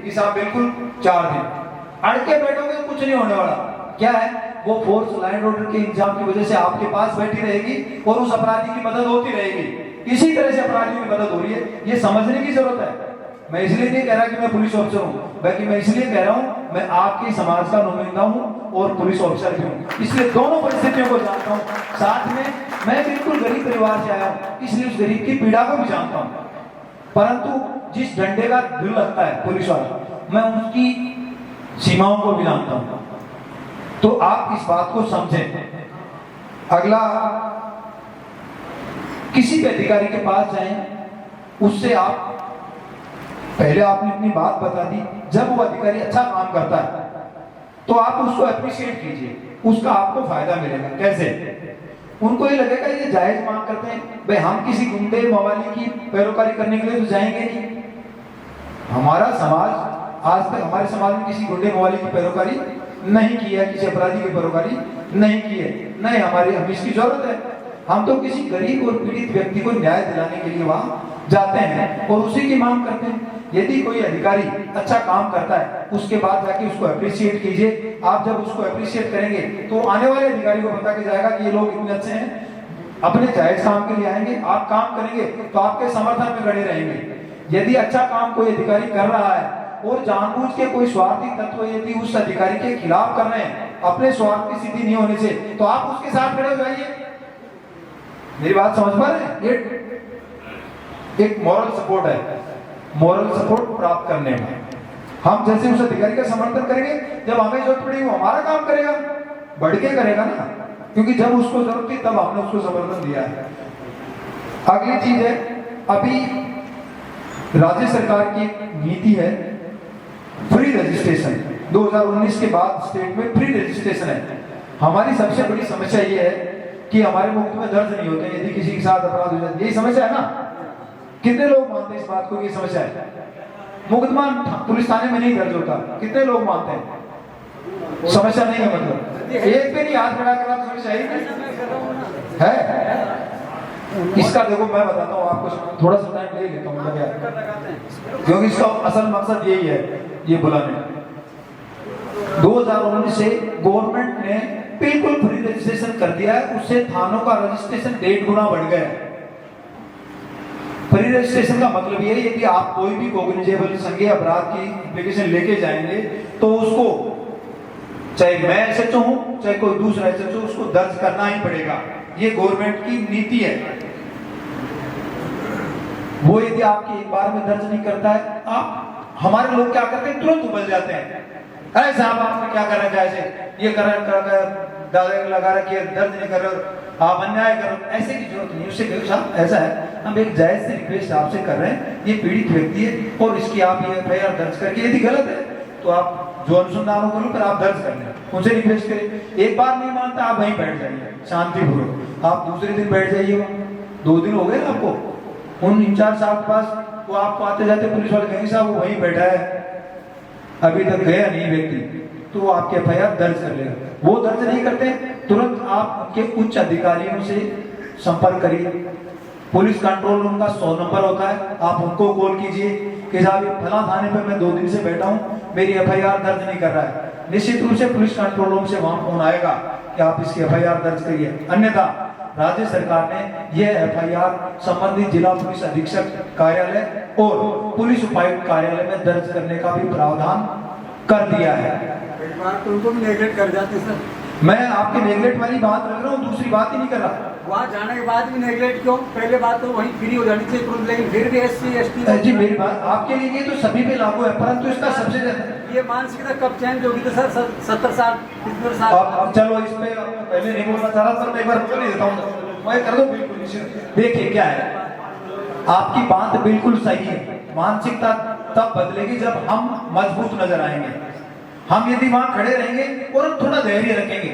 कि साहब बिल्कुल 4 दिन अड़के बैठोगे तो कुछ नहीं होने वाला। क्या है, वो फोर्स लॉ एंड ऑर्डर के इंतजाम की वजह से आपके पास बैठी रहेगी और उस अपराधी की मदद होती रहेगी। इसी तरह से अपराधियों की मदद हो रही है, ये समझने की जरूरत है। मैं इसलिए नहीं कह रहा कि मैं पुलिस ऑफिसर हूं, बल्कि मैं इसलिए कह रहा हूं मैं आपके समाज का नुमाइंदा हूं और पुलिस ऑफिसर भी हूं, इसलिए दोनों परिस्थितियों को जानता हूं। साथ में मैं बिल्कुल गरीब परिवार से आया हूं, इसलिए उस गरीब की पीड़ा को भी जानता हूं। परंतु जिस डंडे का दिल लगता है पुलिस वाला, मैं उनकी सीमाओं को भी जानता हूं। तो आप इस बात को समझें। अगला, किसी भी अधिकारी के पास जाएं, उससे आप पहले आपने अपनी बात बता दी। जब वो अधिकारी अच्छा काम करता है तो आप उसको अप्रिशिएट कीजिए, उसका आपको फायदा मिलेगा। कैसे? उनको ये लगेगा ये जायज मांग करते हैं, भाई हम किसी गुंडे मवाली की पैरोकारी करने के लिए तो जाएंगे नहीं। हमारा समाज आज तक, हमारे समाज में किसी गुंडे मवाली की पैरोकारी नहीं की है, किसी अपराधी की पैरोकारी नहीं की है, नहीं हमारी हमें इसकी जरूरत है। हम तो किसी गरीब और पीड़ित व्यक्ति को न्याय दिलाने के लिए वहां जाते हैं और उसी की मांग करते हैं। यदि कोई अधिकारी अच्छा काम करता है, उसके बाद जाके उसको अप्रिशिएट कीजिए। आप जब उसको अप्रिशिएट करेंगे तो आने वाले अधिकारी को पता चलेगा कि ये लोग इतने अच्छे हैं, अपने जायज काम के लिए आएंगे। आप काम करेंगे तो आपके समर्थन में खड़े रहेंगे। यदि अच्छा काम कोई अधिकारी कर रहा है और जानबूझ के कोई स्वार्थी तत्व यदि उस अधिकारी के खिलाफ कर रहे हैं, अपने स्वार्थ की सिद्धि नहीं होने से, तो आप उसके साथ खड़े हो जाइए। मेरी बात समझ पा रहे हैं? ये एक मॉरल सपोर्ट है, मॉरल सपोर्ट प्राप्त करने में हम जैसे उस अधिकारी का समर्थन करेंगे, जब हमें जरूरत पड़ेगी वो हमारा काम करेगा, बढ़ के करेगा ना, क्योंकि जब उसको जरूरत थी तब हमने उसको समर्थन दिया है। अगली चीज है, अभी राज्य सरकार की नीति है फ्री रजिस्ट्रेशन। 2019 के बाद स्टेट में फ्री रजिस्ट्रेशन है। हमारी सबसे बड़ी समस्या ये है कि हमारे मुकदमे दर्ज नहीं होते यदि किसी के साथ अपराध हो जाए। यही समस्या है ना? कितने लोग मानते हैं इस बात को? ये समस्या है, मुकदमा पुलिस थाने में नहीं दर्ज होता। कितने लोग मानते हैं? समस्या नहीं है, मतलब एक पे नहीं हाथ खड़ा करा, समस्या ही नहीं है। इसका देखो मैं बताता हूँ आपको, थोड़ा सा टाइम ले लेता हूँ क्योंकि इसका असल मकसद यही है, ये बुलाने। 2019 से गवर्नमेंट ने बिल्कुल फ्री रजिस्ट्रेशन कर दिया है, उससे थानों का रजिस्ट्रेशन 1.5 गुना बढ़ गया है। फ्री रजिस्ट्रेशन का मतलब ये है, यदि आप कोई भी कॉग्निजेबल संज्ञेय अपराध की एप्लीकेशन लेके जाएंगे तो उसको, चाहे मैं एसएचओ हूं चाहे कोई दूसरा एसएचओ, उसको दर्ज करना ही पड़ेगा। ये गवर्नमेंट की नीति है। वो यदि आपकी एक बार में दर्ज नहीं करता है, आप हमारे लोग क्या करते हैं, तुरंत उबल जाते हैं। अरे साहब आपने क्या कर रखा है, ऐसे ये कर लगा रखी है, दर्ज नहीं कर रहे, आप अन्याय करो। ऐसे की जरूरत नहीं। उससे कहो साहब ऐसा है, हम एक जायज से रिक्वेस्ट आपसे कर रहे हैं, ये पीड़ित व्यक्ति है और इसकी आप ये एफआईआर दर्ज करके, यदि गलत है तो आप जो अनुसंधान हो करो, फिर आप दर्ज कर लें, उनसे रिक्वेस्ट करें। एक बार नहीं मानता आप वहीं बैठ जाइए शांतिपूर्वक, आप दूसरे दिन बैठ जाइए। 2 दिन हो गए ना आपको उन इंचार्ज साहब के पास, वो आपको आते जाते पुलिस वाले कहेंगे साहब वो वहीं बैठा है, अभी तक गया नहीं व्यक्ति, तो वो आपके एफआईआर दर्ज कर लेगा। वो दर्ज नहीं करते, तुरंत आप उनके उच्च अधिकारियों से संपर्क करिए। पुलिस कंट्रोल रूम का 100 नंबर होता है, आप उनको कॉल कीजिए कि साहब फला थाने पे मैं 2 दिन से बैठा हूँ, मेरी एफआईआर दर्ज नहीं कर रहा है। निश्चित रूप से पुलिस कंट्रोल रूम से वहां फोन आएगा कि आप इसकी एफआईआर दर्ज करिए। अन्यथा राज्य सरकार ने यह एफआईआर संबंधित जिला पुलिस अधीक्षक कार्यालय और पुलिस उपायुक्त कार्यालय में दर्ज करने का भी प्रावधान कर दिया है। तो उनको भी नेगलेक्ट कर जाते सर। मैं आपके नेगलेक्ट वाली बात रख रहा हूँ, दूसरी बात ही नहीं कर रहा। वहाँ जाने के बाद भी नेगलेक्ट क्यों? पहले बात तो वहीं फ्री हो जानी चाहिए तुरंत, लेकिन फिर भी SC ST जी मेरी बात आपके लिए तो सभी पे लागू है, परंतु इसका सबसे ज्यादा ये मानसिकता कब चेंज होगी? तो सर 70 साल 70 साल। अब चलो इस पे पहले नहीं बोलना चाह रहा, मैं एक बार बोल देता हूँ, मैं कर दूं बिल्कुल। देखिए क्या है, आपकी बात बिल्कुल सही है। मानसिकता तब बदलेगी जब हम मजबूत नजर आएंगे। हम यदि वहां खड़े रहेंगे और थोड़ा धैर्य रखेंगे,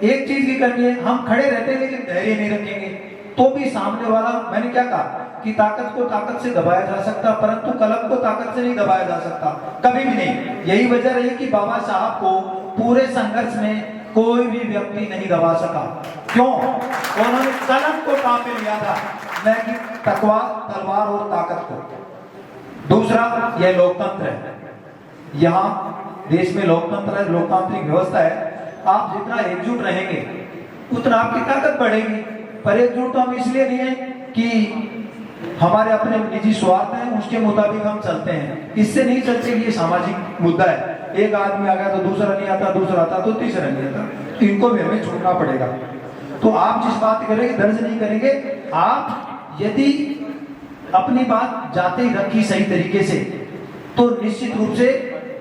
एक चीज की करनी है, हम खड़े रहते हैं लेकिन धैर्य नहीं रखेंगे तो भी सामने वाला, मैंने क्या कहा कि ताकत को ताकत से दबाया जा सकता, परंतु कलम को ताकत से नहीं दबाया जा सकता, कभी भी नहीं। यही वजह रही कि बाबा साहब को पूरे संघर्ष में कोई भी व्यक्ति नहीं दबा सका। क्यों? उन्होंने कलम को काम में लिया था, न कि तलवार और ताकत को। दूसरा, यह लोकतंत्र है। यहाँ देश में लोकतंत्र है, लोकतांत्रिक व्यवस्था है। आप जितना एकजुट रहेंगे उतना आपकी ताकत बढ़ेगी। पर एकजुट तो हम इसलिए नहीं है कि हमारे अपने निजी स्वार्थ हैं, उसके मुताबिक हम चलते हैं, इससे नहीं चलते। ये सामाजिक मुद्दा है। एक आदमी आ गया तो दूसरा नहीं आता, दूसरा आता तो तीसरा नहीं आता, तो इनको भी हमें छोड़ना पड़ेगा। तो आप जिस बात करेंगे दर्ज नहीं करेंगे। आप यदि अपनी बात जाते ही रखी सही तरीके से तो निश्चित रूप से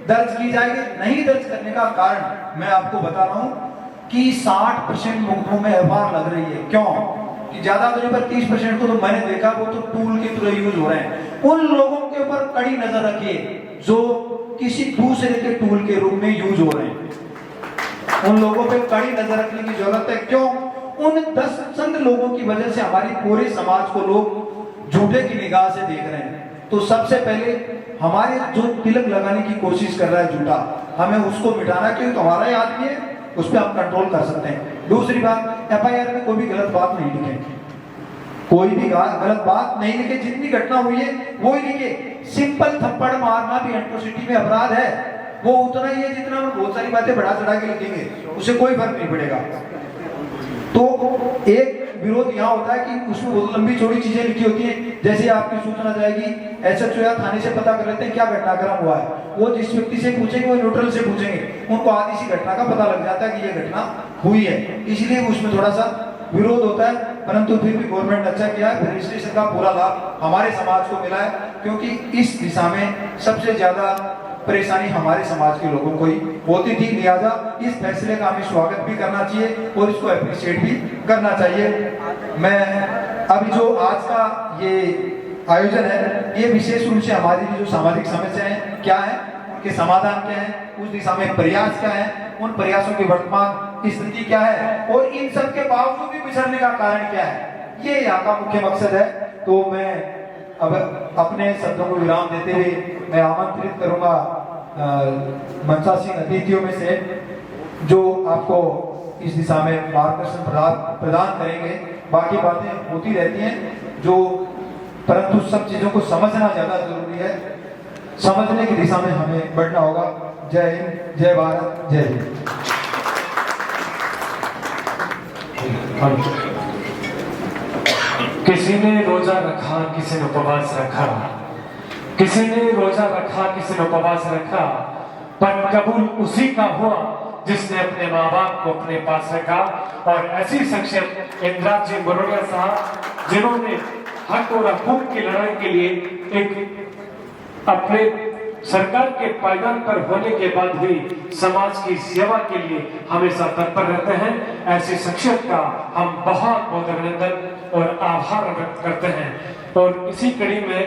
दर्ज की जाएगी। नहीं दर्ज करने का कारण मैं आपको बता रहा हूं कि 60% मुकदमों में एफआईआर लग रही है। क्यों? कि ज्यादा दूरी पर 30% को तो मैंने देखा वो तो टूल के थ्रू यूज हो रहे हैं। उन लोगों के ऊपर कड़ी नजर रखिए जो किसी दूसरे के टूल के रूप में यूज हो रहे हैं। उन लोगों पे कड़ी नजर रखने की जरूरत है। क्यों? उन 10 चंद लोगों की वजह से हमारी पूरे समाज को लोग झूठे की निगाह से देख रहे हैं। तो सबसे पहले हमारे जो तिलक लगाने की कोशिश कर रहा है झूठा, हमें उसको मिटाना, क्योंकि हमारा ही आदमी है, उस पर हम कंट्रोल कर सकते हैं। दूसरी बात, एफआईआर में कोई भी गलत बात नहीं लिखे, कोई भी गलत बात नहीं लिखे। जितनी घटना हुई है वो ही लिखे। सिंपल थप्पड़ मारना भी एट्रोसिटी में अपराध है, वो उतना ही है जितना हम बहुत सारी बातें बढ़ा चढ़ा के लिखेंगे, उससे कोई फर्क नहीं पड़ेगा। तो एक विरोध यहाँ होता है कि उसमें बहुत लंबी चौड़ी चीजें लिखी होती हैं। जैसे आपकी सूचना जाएगी, एसएचओ या थाने से पता कर लेते हैं क्या घटनाक्रम हुआ है। वो जिस व्यक्ति से पूछेंगे वो न्यूट्रल से पूछेंगे, उनको आधी सी घटना का पता लग जाता है कि ये घटना हुई है। इसलिए उसमें थोड़ा सा विरोध होता है, परंतु फिर भी गवर्नमेंट अच्छा किया है। रजिस्ट्रेशन का पूरा लाभ हमारे समाज को मिला है, क्योंकि इस दिशा में सबसे ज्यादा परेशानी हमारे समाज के लोगों को ही होती थी। लिहाजा इस फैसले का हमें स्वागत भी करना चाहिए और इसको अप्रिशिएट भी करना चाहिए। मैं अभी जो आज का ये आयोजन है, ये विशेष रूप से हमारी जो सामाजिक समस्याएं क्या है, उनके समाधान क्या है, उस दिशा में प्रयास क्या है, उन प्रयासों की वर्तमान स्थिति क्या है और इन सब के बावजूद भी बिछड़ने का कारण क्या है, ये यहाँ का मुख्य मकसद है। तो मैं अब अपने शब्दों को विराम देते हुए मैं आमंत्रित करूंगा मंचासीन अतिथियों में से जो आपको इस दिशा में मार्गदर्शन प्रदान करेंगे। बाकी बातें होती रहती हैं जो, परंतु सब चीजों को समझना ज्यादा जरूरी है। समझने की दिशा में हमें बढ़ना होगा। जय हिंद, जय भारत, जय हिंद। किसी ने रोजा रखा, किसी ने उपवास रखा, किसी ने रोजा रखा, किसी ने उपवास रखा, पर कबूल उसी का हुआ जिसने अपने माँ बाप को अपने पास रखा। और ऐसी शख्सियत इंदिरा जी बरोड़िया साहब, जिन्होंने हक और हकूक की लड़ाई के लिए एक अपने सरकार के पायदान पर होने के बाद भी समाज की सेवा के लिए हमेशा तत्पर रहते हैं। ऐसी शख्सियत का हम बहुत बहुत अभिनंदन और आभार व्यक्त करते हैं। और इसी कड़ी में